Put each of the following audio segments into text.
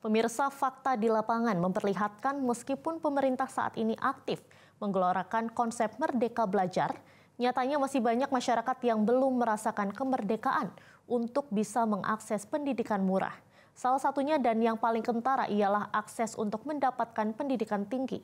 Pemirsa, fakta di lapangan memperlihatkan meskipun pemerintah saat ini aktif menggelorakan konsep merdeka belajar, nyatanya masih banyak masyarakat yang belum merasakan kemerdekaan untuk bisa mengakses pendidikan murah. Salah satunya dan yang paling kentara ialah akses untuk mendapatkan pendidikan tinggi.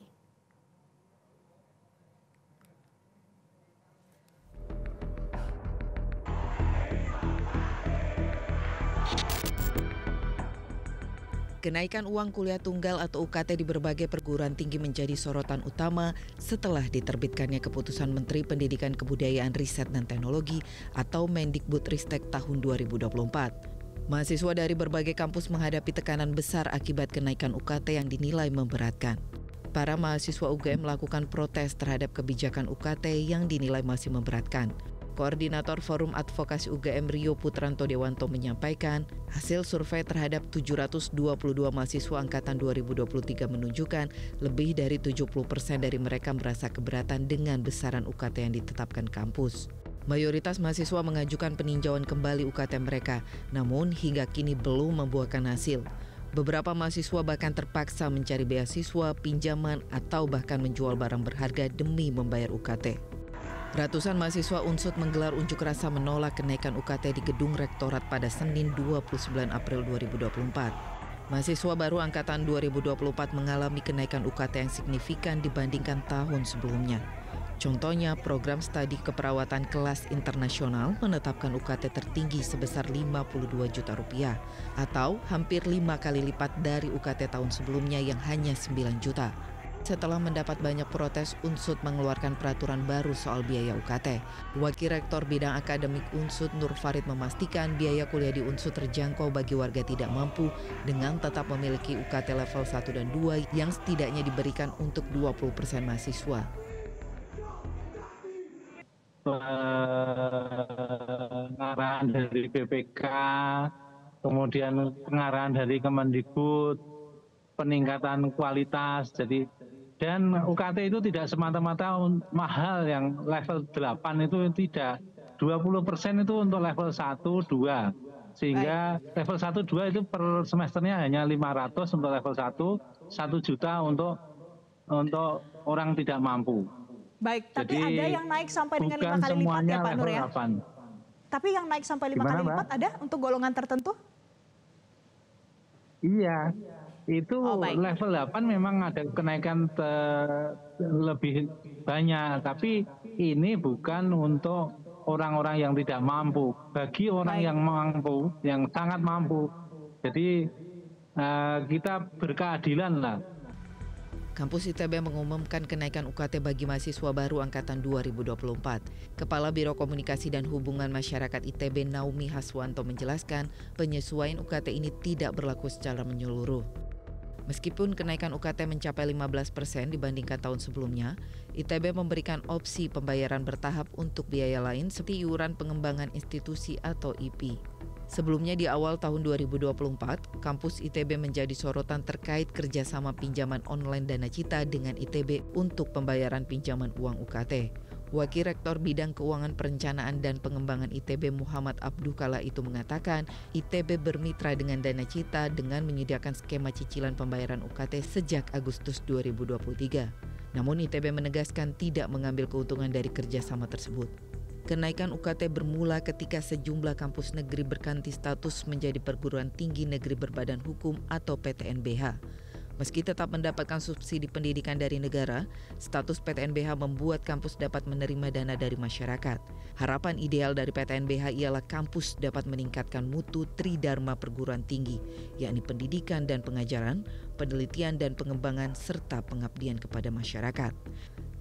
Kenaikan uang kuliah tunggal atau UKT di berbagai perguruan tinggi menjadi sorotan utama setelah diterbitkannya keputusan Menteri Pendidikan Kebudayaan Riset dan Teknologi atau Mendikbudristek tahun 2024. Mahasiswa dari berbagai kampus menghadapi tekanan besar akibat kenaikan UKT yang dinilai memberatkan. Para mahasiswa UGM melakukan protes terhadap kebijakan UKT yang dinilai masih memberatkan. Koordinator Forum Advokasi UGM Rio Putranto Dewanto menyampaikan, hasil survei terhadap 722 mahasiswa angkatan 2023 menunjukkan lebih dari 70% dari mereka merasa keberatan dengan besaran UKT yang ditetapkan kampus. Mayoritas mahasiswa mengajukan peninjauan kembali UKT mereka, namun hingga kini belum membuahkan hasil. Beberapa mahasiswa bahkan terpaksa mencari beasiswa, pinjaman, atau bahkan menjual barang berharga demi membayar UKT. Ratusan mahasiswa Unsud menggelar unjuk rasa menolak kenaikan UKT di Gedung Rektorat pada Senin 29 April 2024. Mahasiswa baru angkatan 2024 mengalami kenaikan UKT yang signifikan dibandingkan tahun sebelumnya. Contohnya, program studi keperawatan kelas internasional menetapkan UKT tertinggi sebesar Rp52 juta atau hampir 5 kali lipat dari UKT tahun sebelumnya yang hanya 9 juta. Setelah mendapat banyak protes, Unsud mengeluarkan peraturan baru soal biaya UKT. Wakil Rektor Bidang Akademik Unsud Nur Farid memastikan biaya kuliah di Unsud terjangkau bagi warga tidak mampu dengan tetap memiliki UKT level 1 dan 2 yang setidaknya diberikan untuk 20% mahasiswa. Pengarahan dari BPK, kemudian pengarahan dari Kemendikbud, peningkatan kualitas, dan UKT itu tidak semata-mata mahal yang level 8 itu tidak. 20% itu untuk level 1, 2. Sehingga level 1, 2 itu per semesternya hanya 500 untuk level 1, 1 juta untuk orang tidak mampu. Baik, tapi ada yang naik sampai dengan 5 kali lipat ya Pak Nur ya? 8. Tapi yang naik sampai 5 kali lipat ada untuk golongan tertentu? Iya. Itu level 8 memang ada kenaikan lebih banyak, tapi ini bukan untuk orang-orang yang tidak mampu. Bagi orang yang mampu, yang sangat mampu, jadi kita berkeadilan lah. Kampus ITB mengumumkan kenaikan UKT bagi mahasiswa baru angkatan 2024. Kepala Biro Komunikasi dan Hubungan Masyarakat ITB Naomi Haswanto menjelaskan penyesuaian UKT ini tidak berlaku secara menyeluruh. Meskipun kenaikan UKT mencapai 15% dibandingkan tahun sebelumnya, ITB memberikan opsi pembayaran bertahap untuk biaya lain seperti iuran pengembangan institusi atau IP. Sebelumnya di awal tahun 2024, kampus ITB menjadi sorotan terkait kerjasama pinjaman online Dana Cita dengan ITB untuk pembayaran pinjaman uang UKT. Wakil Rektor Bidang Keuangan Perencanaan dan Pengembangan ITB Muhammad Abduh kala itu mengatakan ITB bermitra dengan Dana Cita dengan menyediakan skema cicilan pembayaran UKT sejak Agustus 2023. Namun ITB menegaskan tidak mengambil keuntungan dari kerjasama tersebut. Kenaikan UKT bermula ketika sejumlah kampus negeri berganti status menjadi perguruan tinggi negeri berbadan hukum atau PTNBH. Meski tetap mendapatkan subsidi pendidikan dari negara, status PTNBH membuat kampus dapat menerima dana dari masyarakat. Harapan ideal dari PTNBH ialah kampus dapat meningkatkan mutu tridharma perguruan tinggi, yakni pendidikan dan pengajaran, penelitian dan pengembangan, serta pengabdian kepada masyarakat.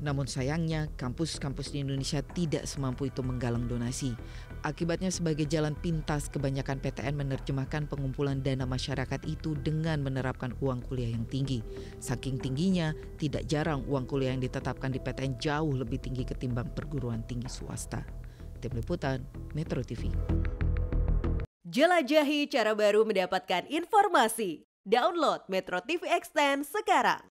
Namun sayangnya, kampus-kampus di Indonesia tidak semampu itu menggalang donasi. Akibatnya sebagai jalan pintas, kebanyakan PTN menerjemahkan pengumpulan dana masyarakat itu dengan menerapkan uang kuliah yang tinggi. Saking tingginya, tidak jarang uang kuliah yang ditetapkan di PTN jauh lebih tinggi ketimbang perguruan tinggi swasta. Tim Liputan, Metro TV. Jelajahi cara baru mendapatkan informasi. Download Metro TV Extend sekarang.